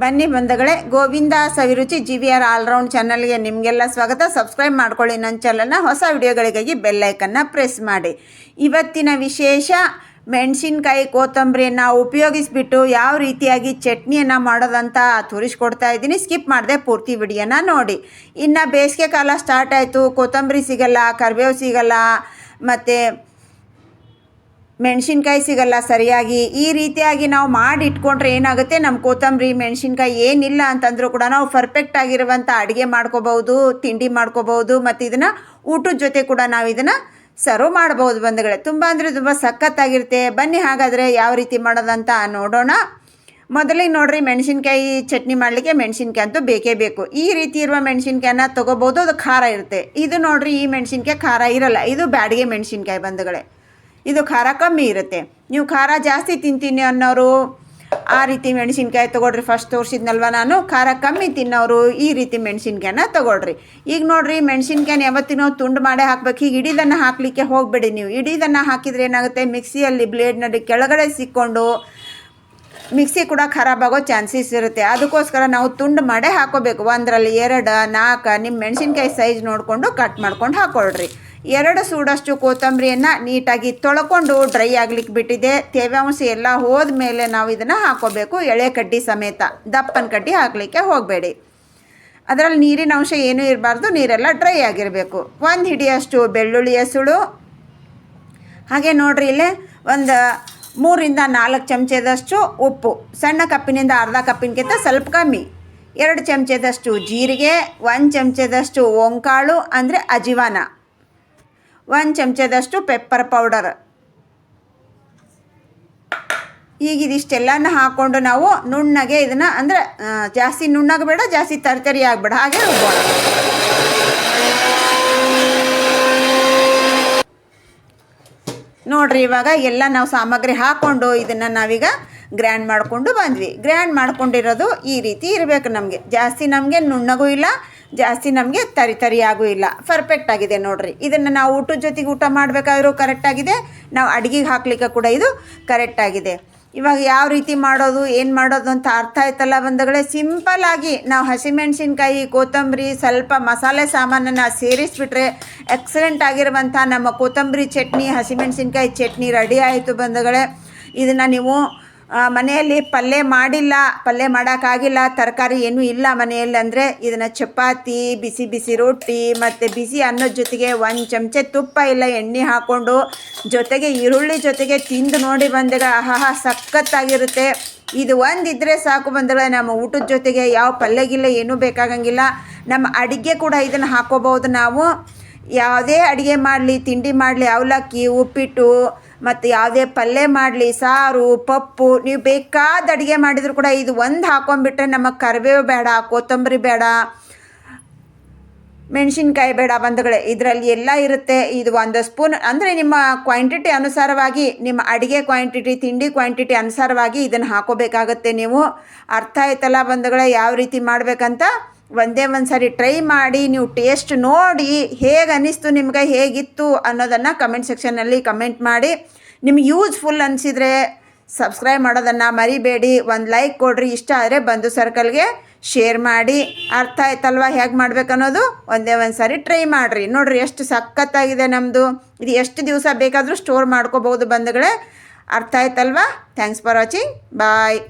ಬನ್ನಿ ಬಂಧುಗಳೇ, ಗೋವಿಂದ ಸವಿರುಚಿ GVR all-round ಚಾನಲ್ಗೆ ನಿಮಗೆಲ್ಲ ಸ್ವಾಗತ. ಸಬ್ಸ್ಕ್ರೈಬ್ ಮಾಡ್ಕೊಳ್ಳಿ ನನ್ನ ಚಾನಲ್ನ. ಹೊಸ ವಿಡಿಯೋಗಳಿಗಾಗಿ ಬೆಲ್ಲೈಕನ್ನು ಪ್ರೆಸ್ ಮಾಡಿ. ಇವತ್ತಿನ ವಿಶೇಷ ಮೆಣಸಿನ್ಕಾಯಿ ಕೊತ್ತಂಬರಿಯನ್ನು ಉಪಯೋಗಿಸ್ಬಿಟ್ಟು ಯಾವ ರೀತಿಯಾಗಿ ಚಟ್ನಿಯನ್ನು ಮಾಡೋದಂತ ತೋರಿಸ್ಕೊಡ್ತಾ ಇದ್ದೀನಿ. ಸ್ಕಿಪ್ ಮಾಡದೆ ಪೂರ್ತಿ ವಿಡಿಯೋನ ನೋಡಿ. ಇನ್ನು ಬೇಸಿಗೆ ಕಾಲ ಸ್ಟಾರ್ಟ್ ಆಯಿತು, ಕೊತ್ತಂಬರಿ ಸಿಗಲ್ಲ, ಕರಿಬೇವು ಸಿಗಲ್ಲ, ಮತ್ತು ಮೆಣಸಿನ್ಕಾಯಿ ಸಿಗಲ್ಲ ಸರಿಯಾಗಿ. ಈ ರೀತಿಯಾಗಿ ನಾವು ಮಾಡಿ ಇಟ್ಕೊಂಡ್ರೆ ಏನಾಗುತ್ತೆ, ನಮ್ಮ ಕೊತ್ತಂಬರಿ ಮೆಣಸಿನ್ಕಾಯಿ ಏನಿಲ್ಲ ಅಂತಂದರೂ ಕೂಡ ನಾವು ಪರ್ಫೆಕ್ಟ್ ಆಗಿರುವಂಥ ಅಡುಗೆ ಮಾಡ್ಕೋಬಹುದು, ತಿಂಡಿ ಮಾಡ್ಕೋಬಹುದು, ಮತ್ತು ಇದನ್ನು ಊಟದ ಜೊತೆ ಕೂಡ ನಾವು ಇದನ್ನು ಸರ್ವ್ ಮಾಡ್ಬೋದು ಬಂಧುಗಳೇ. ತುಂಬ ಅಂದರೆ ತುಂಬ ಸಖತ್ತಾಗಿರುತ್ತೆ. ಬನ್ನಿ ಹಾಗಾದರೆ ಯಾವ ರೀತಿ ಮಾಡೋದಂತ ನೋಡೋಣ. ಮೊದಲಿಗೆ ನೋಡಿರಿ, ಮೆಣಸಿನ್ಕಾಯಿ ಚಟ್ನಿ ಮಾಡಲಿಕ್ಕೆ ಮೆಣಸಿನ್ಕಾಯಿ ಅಂತೂ ಬೇಕೇ ಬೇಕು. ಈ ರೀತಿ ಇರುವ ಮೆಣಸಿನ್ಕಾಯನ್ನ ತೊಗೋಬೋದು, ಅದು ಖಾರ ಇರುತ್ತೆ. ಇದು ನೋಡಿರಿ, ಈ ಮೆಣಸಿನ್ಕಾಯಿ ಖಾರ ಇರಲ್ಲ, ಇದು ಬ್ಯಾಡಿಗೆ ಮೆಣಸಿನ್ಕಾಯಿ ಬಂಧುಗಳೇ. ಇದು ಖಾರ ಕಮ್ಮಿ ಇರುತ್ತೆ. ನೀವು ಖಾರ ಜಾಸ್ತಿ ತಿಂತೀನಿ ಅನ್ನೋರು ಆ ರೀತಿ ಮೆಣಸಿನ್ಕಾಯಿ ತೊಗೊಳ್ರಿ. ಫಸ್ಟ್ ತೋರಿಸಿದ್ನಲ್ವ ನಾನು, ಖಾರ ಕಮ್ಮಿ ತಿನ್ನೋರು ಈ ರೀತಿ ಮೆಣಸಿನ್ಕಾಯನ್ನ ತೊಗೊಳ್ರಿ. ಈಗ ನೋಡಿರಿ, ಮೆಣಸಿನ್ಕಾಯಿನ ಯಾವತ್ತಿನೋ ತುಂಡು ಮಾಡೇ ಹಾಕ್ಬೇಕು. ಈಗ ಇಡೀದನ್ನು ಹಾಕಲಿಕ್ಕೆ ಹೋಗಬೇಡಿ ನೀವು. ಇಡೀದನ್ನು ಹಾಕಿದರೆ ಏನಾಗುತ್ತೆ, ಮಿಕ್ಸಿಯಲ್ಲಿ ಬ್ಲೇಡ್ನಲ್ಲಿ ಕೆಳಗಡೆ ಸಿಕ್ಕೊಂಡು ಮಿಕ್ಸಿ ಕೂಡ ಖರಾಬಾಗೋ ಚಾನ್ಸಸ್ ಇರುತ್ತೆ. ಅದಕ್ಕೋಸ್ಕರ ನಾವು ತುಂಡು ಮಾಡೇ ಹಾಕೋಬೇಕು. 1 2 4 ನಿಮ್ಮ ಮೆಣಸಿನ್ಕಾಯಿ ಸೈಜ್ ನೋಡಿಕೊಂಡು ಕಟ್ ಮಾಡ್ಕೊಂಡು ಹಾಕ್ಕೊಳ್ರಿ. 2 ಸೂಡಷ್ಟು ಕೊತ್ತಂಬರಿಯನ್ನು ನೀಟಾಗಿ ತೊಳ್ಕೊಂಡು ಡ್ರೈ ಆಗ್ಲಿಕ್ಕೆ ಬಿಟ್ಟಿದೆ. ತೇವಾಂಶ ಎಲ್ಲ ಹೋದ ಮೇಲೆ ನಾವು ಇದನ್ನು ಹಾಕೋಬೇಕು, ಎಳೆ ಕಡ್ಡಿ ಸಮೇತ. ದಪ್ಪನ ಕಡ್ಡಿ ಹಾಕಲಿಕ್ಕೆ ಹೋಗಬೇಡಿ. ಅದರಲ್ಲಿ ನೀರಿನ ಅಂಶ ಏನೂ ಇರಬಾರ್ದು, ನೀರೆಲ್ಲ ಡ್ರೈ ಆಗಿರಬೇಕು. 1 ಹಿಡಿಯಷ್ಟು ಬೆಳ್ಳುಳ್ಳಿ ಹೆಸಳು, ಹಾಗೆ ನೋಡಿರಿ ಇಲ್ಲೇ ಒಂದು 3 4 ಚಮಚದಷ್ಟು ಉಪ್ಪು, ಸಣ್ಣ ಕಪ್ಪಿನಿಂದ ಅರ್ಧ ಕಪ್ಪಿನಕ್ಕಿಂತ ಸ್ವಲ್ಪ ಕಮ್ಮಿ. 2 ಚಮಚದಷ್ಟು ಜೀರಿಗೆ, 1 ಚಮಚದಷ್ಟು ಓಂಕಾಳು ಅಂದರೆ ಅಜಿವಾನ, 1 ಚಮಚದಷ್ಟು ಪೆಪ್ಪರ್ ಪೌಡರ್. ಈಗ ಇದಿಷ್ಟೆಲ್ಲನ ಹಾಕ್ಕೊಂಡು ನಾವು ನುಣ್ಣಗೆ ಇದನ್ನು, ಅಂದರೆ ಜಾಸ್ತಿ ನುಣ್ಣಗೆ ಬೇಡ, ಜಾಸ್ತಿ ತರಿ ಆಗಬೇಡ, ಹಾಗೆ ರುಬ್ಬೋಣ. ನೋಡಿರಿ, ಇವಾಗ ಎಲ್ಲ ನಾವು ಸಾಮಗ್ರಿ ಹಾಕ್ಕೊಂಡು ಇದನ್ನು ನಾವೀಗ ಗ್ರ್ಯಾಂಡ್ ಮಾಡಿಕೊಂಡು ಬಂದ್ವಿ. ಗ್ರ್ಯಾಂಡ್ ಮಾಡ್ಕೊಂಡಿರೋದು ಈ ರೀತಿ ಇರಬೇಕು ನಮಗೆ. ಜಾಸ್ತಿ ನಮಗೆ ನುಣ್ಣಗೂ ಇಲ್ಲ, ಜಾಸ್ತಿ ನಮಗೆ ತರಿಯಾಗೂ ಇಲ್ಲ. ಪರ್ಫೆಕ್ಟ್ ಆಗಿದೆ ನೋಡಿರಿ. ಇದನ್ನು ನಾವು ಊಟದ ಜೊತೆಗೆ ಊಟ ಮಾಡಬೇಕಾದ್ರೂ ಕರೆಕ್ಟಾಗಿದೆ, ನಾವು ಅಡುಗೆಗೆ ಹಾಕ್ಲಿಕ್ಕೆ ಕೂಡ ಇದು ಕರೆಕ್ಟಾಗಿದೆ. ಇವಾಗ ಯಾವ ರೀತಿ ಮಾಡೋದು, ಏನು ಮಾಡೋದು ಅಂತ ಅರ್ಥ ಆಯ್ತಲ್ಲ ಬಂಧುಗಳೇ. ಸಿಂಪಲ್ಲಾಗಿ ನಾವು ಹಸಿಮೆಣಸಿನ್ಕಾಯಿ, ಕೊತ್ತಂಬರಿ, ಸ್ವಲ್ಪ ಮಸಾಲೆ ಸಾಮಾನನ್ನು ಸೇರಿಸ್ಬಿಟ್ರೆ ಎಕ್ಸಲೆಂಟ್ ಆಗಿರುವಂಥ ನಮ್ಮ ಕೊತ್ತಂಬರಿ ಚಟ್ನಿ, ಹಸಿಮೆಣಸಿನ್ಕಾಯಿ ಚಟ್ನಿ ರೆಡಿ ಆಯಿತು ಬಂಧುಗಳೇ. ಇದನ್ನು ನೀವು ಮನೆಯಲ್ಲಿ ಪಲ್ಯ ಮಾಡೋಕ್ಕಾಗಿಲ್ಲ, ತರಕಾರಿ ಏನೂ ಇಲ್ಲ ಮನೆಯಲ್ಲಿ ಅಂದರೆ ಇದನ್ನು ಚಪಾತಿ, ಬಿಸಿ ಬಿಸಿ ರೊಟ್ಟಿ ಮತ್ತು ಬಿಸಿ ಅನ್ನದ ಜೊತೆಗೆ 1 ಚಮಚ ತುಪ್ಪ ಇಲ್ಲ ಎಣ್ಣೆ ಹಾಕ್ಕೊಂಡು ಜೊತೆಗೆ ಈರುಳ್ಳಿ ಜೊತೆಗೆ ತಿಂದು ನೋಡಿ ಬಂದಾಗ ಆಹಾ ಸಖತ್ತಾಗಿರುತ್ತೆ. ಇದು ಒಂದಿದ್ದರೆ ಸಾಕು ಬಂದರೆ ನಮ್ಮ ಊಟದ ಜೊತೆಗೆ ಯಾವ ಪಲ್ಯಗಿಲ್ಲ ಏನೂ ಬೇಕಾಗಂಗಿಲ್ಲ. ನಮ್ಮ ಅಡುಗೆ ಕೂಡ ಇದನ್ನು ಹಾಕೋಬಹುದು. ನಾವು ಯಾವುದೇ ಅಡುಗೆ ಮಾಡಲಿ, ತಿಂಡಿ ಮಾಡಲಿ, ಅವಲಕ್ಕಿ, ಉಪ್ಪಿಟ್ಟು, ಮತ್ತು ಯಾವುದೇ ಪಲ್ಯ ಮಾಡಲಿ, ಸಾರು, ಪಪ್ಪು, ನೀವು ಬೇಕಾದ ಅಡುಗೆ ಮಾಡಿದರೂ ಕೂಡ ಇದು ಒಂದು ಹಾಕೊಂಡ್ಬಿಟ್ರೆ ನಮಗೆ ಕರಿಬೇವು ಬೇಡ, ಕೊತ್ತಂಬರಿ ಬೇಡ, ಮೆಣಸಿನ್ಕಾಯಿ ಬೇಡ ಬಂಧುಗಳೇ. ಇದರಲ್ಲಿ ಎಲ್ಲ ಇರುತ್ತೆ. ಇದು 1 ಸ್ಪೂನ್ ಅಂದರೆ ನಿಮ್ಮ ಕ್ವಾಂಟಿಟಿ ಅನುಸಾರವಾಗಿ, ನಿಮ್ಮ ಅಡುಗೆ ಕ್ವಾಂಟಿಟಿ, ತಿಂಡಿ ಕ್ವಾಂಟಿಟಿ ಅನುಸಾರವಾಗಿ ಇದನ್ನು ಹಾಕೋಬೇಕಾಗತ್ತೆ ನೀವು. ಅರ್ಥ ಆಯ್ತಲ್ಲ ಬಂಧುಗಳೇ ಯಾವ ರೀತಿ ಮಾಡಬೇಕಂತ. ಒಂದೇ ಒಂದು ಸಾರಿ ಟ್ರೈ ಮಾಡಿ, ನೀವು ಟೇಸ್ಟ್ ನೋಡಿ ಹೇಗೆ ಅನ್ನಿಸ್ತು ನಿಮ್ಗೆ, ಹೇಗಿತ್ತು ಅನ್ನೋದನ್ನು ಕಮೆಂಟ್ ಸೆಕ್ಷನ್ನಲ್ಲಿ ಕಮೆಂಟ್ ಮಾಡಿ. ನಿಮ್ಗೆ ಯೂಸ್ಫುಲ್ ಅನಿಸಿದರೆ ಸಬ್ಸ್ಕ್ರೈಬ್ ಮಾಡೋದನ್ನು ಮರಿಬೇಡಿ. ಒಂದು ಲೈಕ್ ಕೊಡಿರಿ. ಇಷ್ಟ ಆದರೆ ಬಂಧು ಸರ್ಕಲ್ಗೆ ಶೇರ್ ಮಾಡಿ. ಅರ್ಥ ಆಯ್ತಲ್ವ ಹೇಗೆ ಮಾಡ್ಬೇಕನ್ನೋದು. ಒಂದೇ ಒಂದು ಸಾರಿ ಟ್ರೈ ಮಾಡಿರಿ. ನೋಡಿರಿ ಎಷ್ಟು ಸಖತ್ತಾಗಿದೆ ನಮ್ಮದು. ಇದು ಎಷ್ಟು ದಿವಸ ಬೇಕಾದರೂ ಸ್ಟೋರ್ ಮಾಡ್ಕೋಬೋದು ಬಂಧುಗಳೇ. ಅರ್ಥ ಆಯ್ತಲ್ವ. Thanks for watching. ಬಾಯ್.